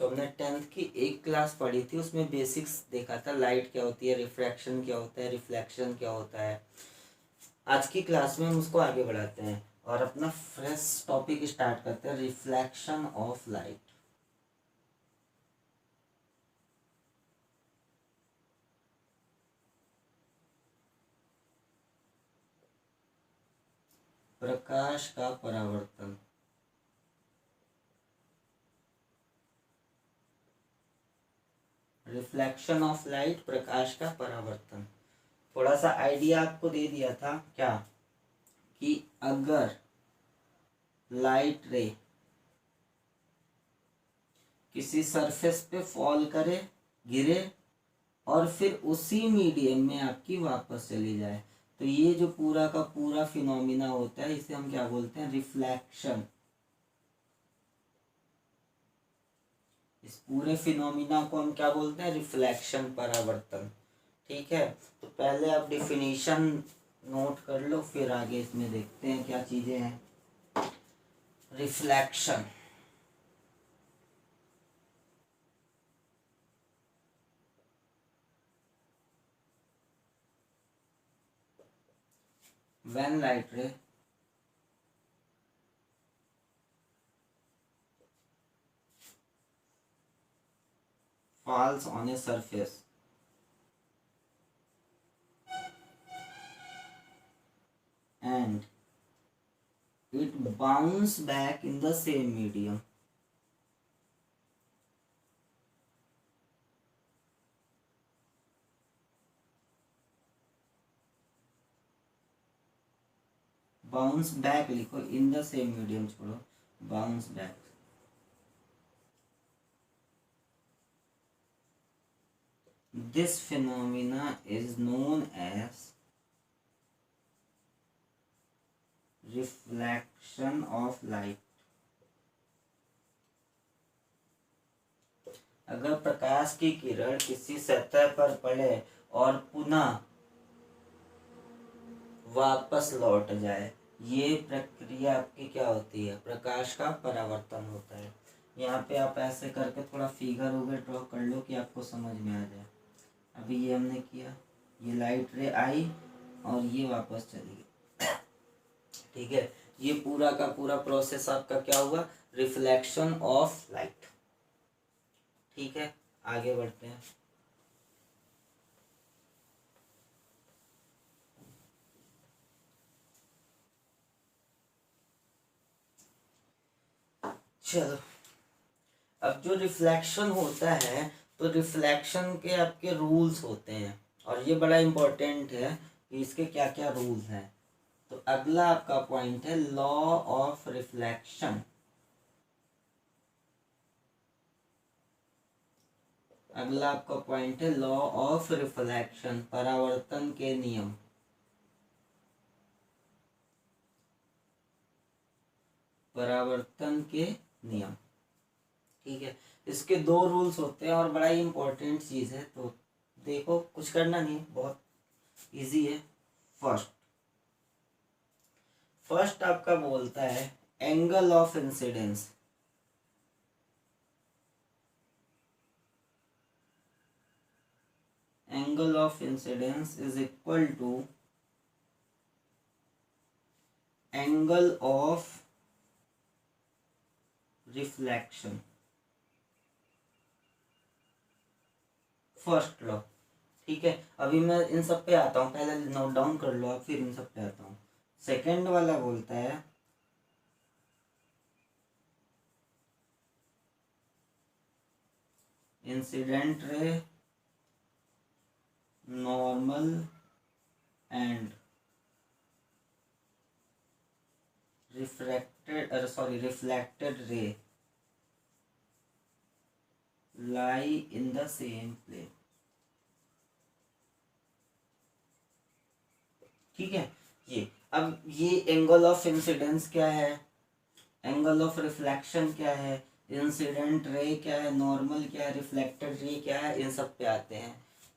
तो हमने 10th की एक क्लास पढ़ी थी, उसमें बेसिक्स देखा था, लाइट क्या होती है, रिफ्रैक्शन क्या होता है, रिफ्लेक्शन क्या होता है। आज की क्लास में हम उसको आगे बढ़ाते हैं और अपना फ्रेश टॉपिक स्टार्ट करते हैं, रिफ्लेक्शन ऑफ लाइट। प्रकाश का परावर्तन। रिफ्लेक्शन ऑफ लाइट, प्रकाश का परावर्तन। थोड़ा सा आइडिया आपको दे दिया था क्या, कि अगर लाइट रे किसी सरफेस पे फॉल करे, गिरे, और फिर उसी मीडियम में आपकी वापस चली जाए, तो ये जो पूरा का पूरा फिनोमिना होता है, इसे हम क्या बोलते हैं, रिफ्लेक्शन। इस पूरे फिनोमिना को हम क्या बोलते हैं, रिफ्लेक्शन, परावर्तन। ठीक है, तो पहले आप डिफिनीशन नोट कर लो, फिर आगे इसमें देखते हैं क्या चीजें हैं। Reflection, when light ray falls on a surface and it bounce back in the same medium, bounce back लिखो, इन द सेम मीडियम छोड़ो, bounce back. This phenomena is known as reflection of light. अगर प्रकाश की किरण किसी सतह पर पड़े और पुनः वापस लौट जाए, ये प्रक्रिया आपकी क्या होती है, प्रकाश का परावर्तन होता है। यहाँ पे आप ऐसे करके थोड़ा फिगर वगैरह ड्रॉ कर लो कि आपको समझ में आ जाए। अभी ये हमने किया, ये लाइट रे आई और ये वापस चली गई। ठीक है, ये पूरा का पूरा प्रोसेस आपका क्या हुआ, रिफ्लेक्शन ऑफ लाइट। ठीक है, आगे बढ़ते हैं। चलो, अब जो रिफ्लेक्शन होता है, तो रिफ्लेक्शन के आपके रूल्स होते हैं, और ये बड़ा इंपॉर्टेंट है कि इसके क्या क्या रूल्स हैं। तो अगला आपका पॉइंट है लॉ ऑफ रिफ्लेक्शन। अगला आपका पॉइंट है लॉ ऑफ रिफ्लेक्शन, परावर्तन के नियम। परावर्तन के नियम, ठीक है। इसके दो रूल्स होते हैं और बड़ा ही इंपॉर्टेंट चीज है, तो देखो कुछ करना नहीं, बहुत इजी है। फर्स्ट फर्स्ट आपका बोलता है angle of incidence. Angle of incidence is equal to angle of reflection. First law, ठीक है। अभी मैं इन सब पे आता हूँ, पहले नोट डाउन कर लो आप, फिर इन सब पे आता हूँ। सेकेंड वाला बोलता है incident ray, normal and reflected ray lie in the same plane. ठीक है, ये अब ये एंगल ऑफ इंसिडेंस क्या है, एंगल ऑफ रिफ्लेक्शन क्या है, इंसिडेंट रे क्या है, नॉर्मल क्या है, रिफ्लेक्टेड रे क्या है, इन सब पे आते हैं।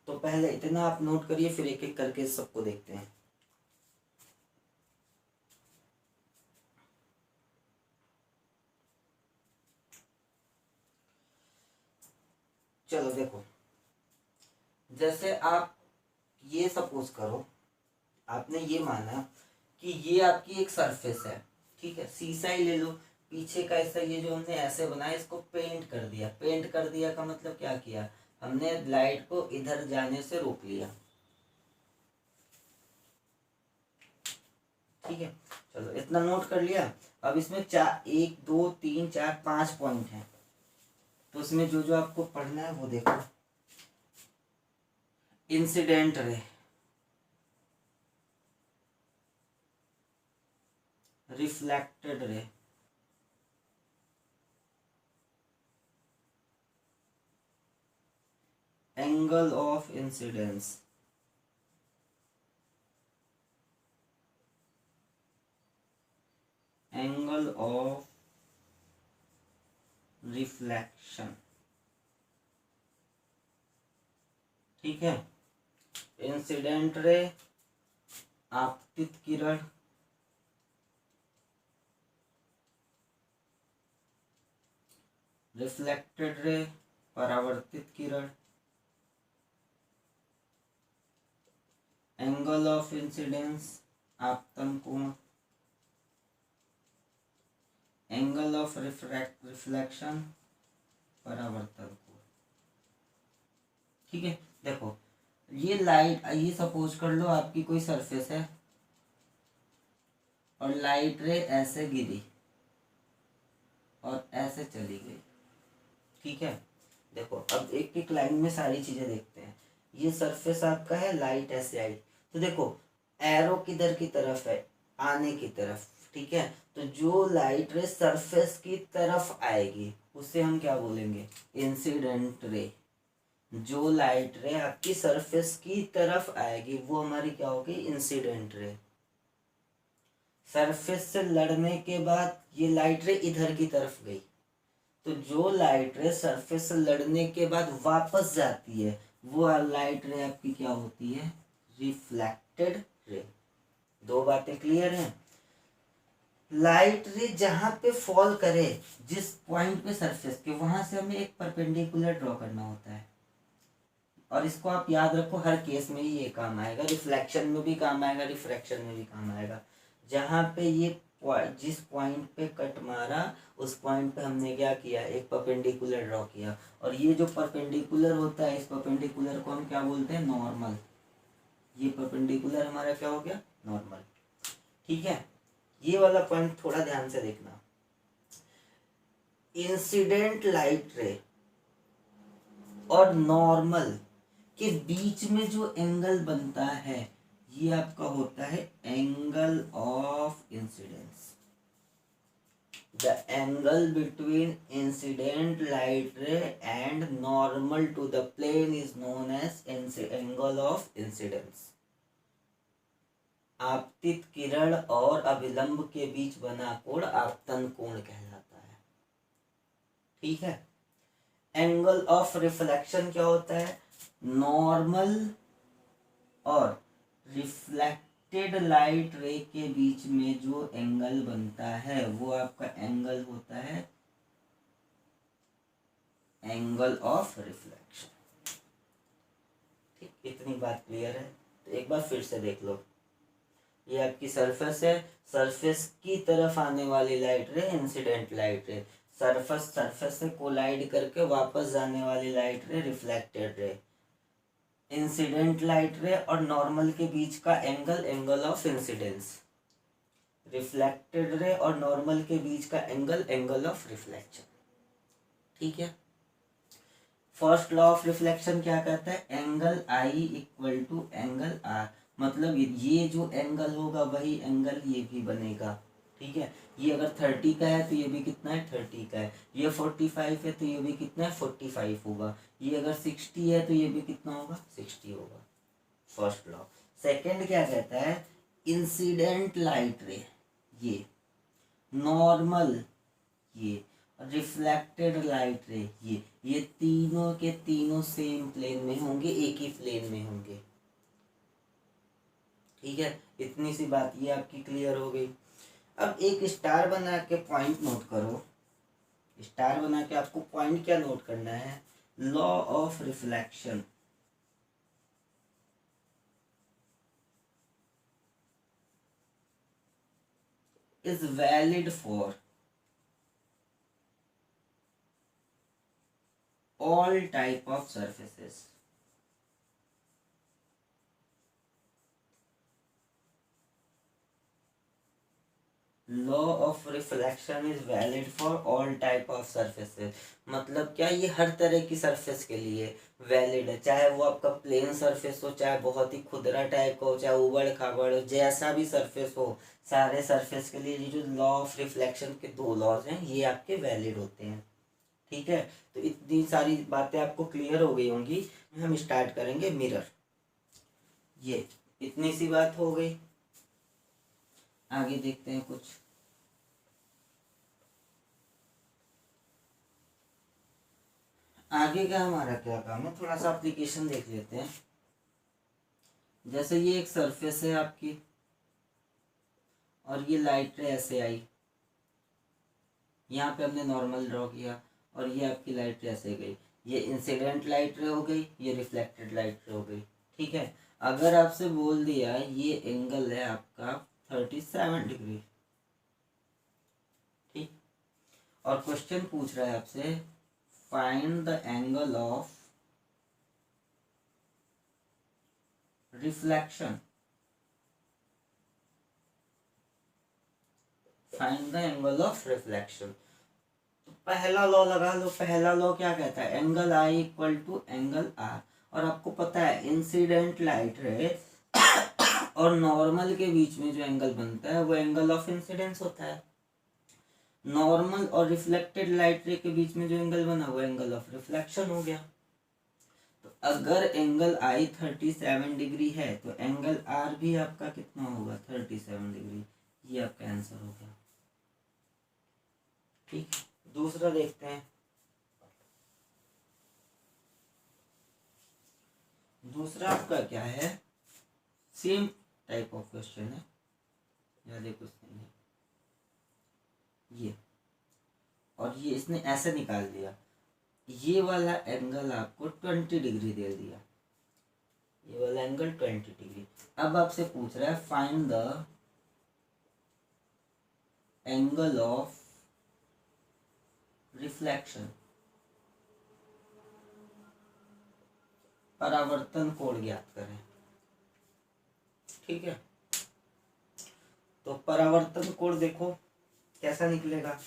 तो पहले इतना आप नोट करिए, फिर एक एक करके सबको देखते हैं। चलो देखो, जैसे आप ये सपोज करो, आपने ये माना कि ये आपकी एक सरफेस है, ठीक है, शीशा ही ले लो, पीछे का ऐसा ये जो हमने ऐसे बनाया इसको पेंट कर दिया। पेंट कर दिया का मतलब क्या किया, हमने लाइट को इधर जाने से रोक लिया, ठीक है। चलो इतना नोट कर लिया। अब इसमें 1 2 3 4 5 पॉइंट हैं, तो इसमें जो जो आपको पढ़ना है वो देखो। Incident ray, reflected ray, angle of incidence, angle of reflection, ठीक है। इंसिडेंट रे, आपतित किरण, रिफ्लेक्टेड रे, परावर्तित किरण, एंगल ऑफ इंसिडेंस, आपतन कोण, एंगल ऑफ रिफ्लेक्शन, परावर्तन कोण, ठीक है। देखो ये लाइट, ये सपोज कर लो आपकी कोई सरफेस है और लाइट रे ऐसे गिरी और ऐसे चली गई, ठीक है। देखो अब एक एक लाइन में सारी चीजें देखते हैं। ये सरफेस आपका है, लाइट ऐसे आई, तो देखो एरो किधर की तरफ है, आने की तरफ, ठीक है। तो जो लाइट रे सरफेस की तरफ आएगी उसे हम क्या बोलेंगे, इंसिडेंट रे। जो लाइट रे आपकी सरफेस की तरफ आएगी वो हमारी क्या होगी, इंसिडेंट रे। सरफेस से लड़ने के बाद ये लाइट रे इधर की तरफ गई, तो जो लाइट रे सरफेस से लड़ने के बाद वापस जाती है वो लाइट रे आपकी क्या होती है, रिफ्लेक्टेड रे। दो बातें क्लियर हैं। लाइट रे जहां पे फॉल करे, जिस पॉइंट पे सरफेस के, वहां से हमें एक परपेंडिकुलर ड्रॉ करना होता है, और इसको आप याद रखो, हर केस में ही ये काम आएगा, रिफ्लेक्शन में भी काम आएगा, रिफ्रैक्शन में भी काम आएगा। जहाँ पे ये जिस पॉइंट पे कट मारा उस पॉइंट पे हमने क्या किया, एक परपेंडिकुलर ड्रॉ किया, और ये जो परपेंडिकुलर होता है इस परपेंडिकुलर को हम क्या बोलते हैं, नॉर्मल। ये परपेंडिकुलर हमारा क्या हो गया, नॉर्मल, ठीक है। ये वाला पॉइंट थोड़ा ध्यान से देखना। इंसिडेंट लाइट रे और नॉर्मल के बीच में जो एंगल बनता है ये आपका होता है angle of incidence. The angle between incident light ray and normal to the plane is known as angle of incidence. आपतित किरण और अभिलंब के बीच बना कोण आपतन कोण कहलाता है, ठीक है। एंगल ऑफ रिफ्लेक्शन क्या होता है, नॉर्मल और रिफ्लेक्टेड लाइट रे के बीच में जो एंगल बनता है वो आपका एंगल होता है एंगल ऑफ रिफ्लेक्शन, ठीक। इतनी बात क्लियर है। तो एक बार फिर से देख लो, ये आपकी सरफेस है, सरफेस की तरफ आने वाली लाइट रे इंसिडेंट लाइट रे, सरफेस से कोलाइड करके वापस जाने वाली लाइट रे रिफ्लेक्टेड रे। इंसिडेंट लाइट रे और नॉर्मल के बीच का angle angle of incidence, reflected ray और नॉर्मल के बीच का एंगल एंगल ऑफ रिफ्लेक्शन, ठीक है। फर्स्ट लॉ ऑफ रिफ्लेक्शन क्या कहता है, angle I equal to angle R, मतलब ये जो एंगल होगा वही एंगल ये भी बनेगा, ठीक है। ये अगर 30 का है तो ये भी कितना है, 30 का है। ये 45 है तो ये भी कितना है, 45 होगा। ये अगर 60 है तो ये भी कितना होगा, 60 होगा। First law. सेकंड क्या कहता है, इंसिडेंट लाइट रे ये, नॉर्मल ये, रिफ्लेक्टेड लाइट रे ये तीनों के तीनों सेम प्लेन में होंगे, एक ही प्लेन में होंगे, ठीक है। इतनी सी बात ये आपकी क्लियर हो गई। अब एक स्टार बना के पॉइंट नोट करो। स्टार बना के आपको पॉइंट क्या नोट करना है, law of reflection is valid for all type of surfaces. Law of reflection is valid for all type of surfaces. मतलब क्या, ये हर तरह की सरफेस के लिए वैलिड है, चाहे वो आपका प्लेन सरफेस हो, चाहे बहुत ही खुदरा टाइप का हो, चाहे उबड़ खाबड़ हो, जैसा भी सरफेस हो, सारे सरफेस के लिए ये जो लॉ ऑफ रिफ्लेक्शन के दो लॉज हैं ये आपके वैलिड होते हैं। ठीक है, तो इतनी सारी बातें आपको क्लियर हो गई होंगी। हम स्टार्ट करेंगे मिरर। ये इतनी सी बात हो गई, आगे देखते हैं कुछ। आगे का हमारा क्या काम है, थोड़ा सा एप्लीकेशन देख लेते हैं। जैसे ये एक सरफेस है आपकी और ये लाइट रे ऐसे आई, यहाँ पे हमने नॉर्मल ड्रॉ किया और ये आपकी लाइट रे ऐसे गई। ये इंसिडेंट लाइट रे हो गई, ये रिफ्लेक्टेड लाइट रे हो गई। ठीक है, अगर आपसे बोल दिया ये एंगल है आपका 37 डिग्री, ठीक, और क्वेश्चन पूछ रहा है आपसे find the angle of reflection, find the angle of reflection. तो पहला लॉ लगा लो। पहला लॉ क्या कहता है, angle I equal to angle R. और आपको पता है इंसिडेंट लाइट रे और नॉर्मल के बीच में जो एंगल बनता है वो एंगल ऑफ इंसिडेंस होता है। नॉर्मल और रिफ्लेक्टेड लाइट रे के बीच में जो एंगल बना वो एंगल ऑफ रिफ्लेक्शन हो गया। तो अगर एंगल आई 37 डिग्री है तो एंगल आर भी आपका कितना होगा, 37 डिग्री। ये आपका आंसर हो गया। ठीक, दूसरा देखते हैं। दूसरा आपका क्या है, सेम टाइप ऑफ क्वेश्चन है, ज्यादा कुछ नहीं है। ये और ये इसने ऐसे निकाल दिया, ये वाला एंगल आपको 20 डिग्री दे दिया, ये वाला एंगल 20 डिग्री। अब आपसे पूछ रहा है find the angle of reflection, परावर्तन कोण ज्ञात करें। ठीक है, तो परावर्तन कोण देखो कैसा निकलेगा।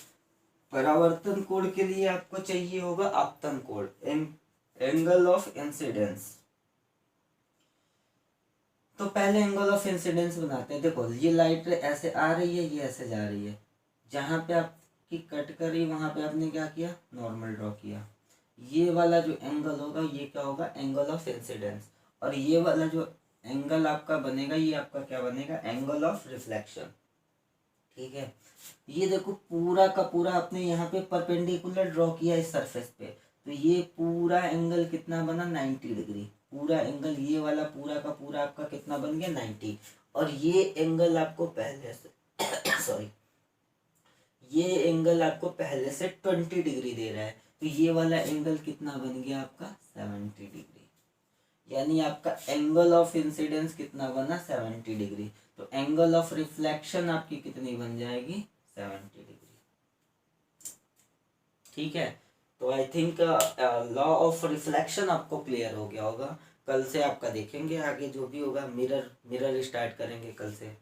परावर्तन कोण के लिए आपको चाहिए होगा आपतन कोण, एंगल ऑफ इंसिडेंस। तो पहले एंगल ऑफ इंसिडेंस बनाते हैं। देखो ये लाइट ऐसे आ रही है, ये ऐसे जा रही है, जहां पे आपकी कट करी वहां पे आपने क्या किया, नॉर्मल ड्रॉ किया। ये वाला जो एंगल होगा ये क्या होगा, एंगल ऑफ इंसिडेंस। और ये वाला जो एंगल आपका बनेगा ये आपका क्या बनेगा, एंगल ऑफ रिफ्लेक्शन। ठीक है, ये देखो पूरा का पूरा आपने यहाँ पे परपेंडिकुलर ड्रॉ किया इस सरफेस पे, तो ये पूरा एंगल कितना बना, 90 डिग्री। पूरा एंगल ये वाला पूरा का पूरा आपका कितना बन गया, 90। और ये एंगल आपको पहले से सॉरी ये एंगल आपको पहले से 20 डिग्री दे रहा है, तो ये वाला एंगल कितना बन गया आपका, 70 डिग्री। यानी आपका एंगल ऑफ इंसिडेंस कितना बना, 70 डिग्री। तो एंगल ऑफ रिफ्लेक्शन आपकी कितनी बन जाएगी, 70 डिग्री। ठीक है, तो I think law of reflection आपको क्लियर हो गया होगा। कल से आपका देखेंगे आगे जो भी होगा, मिरर स्टार्ट करेंगे कल से।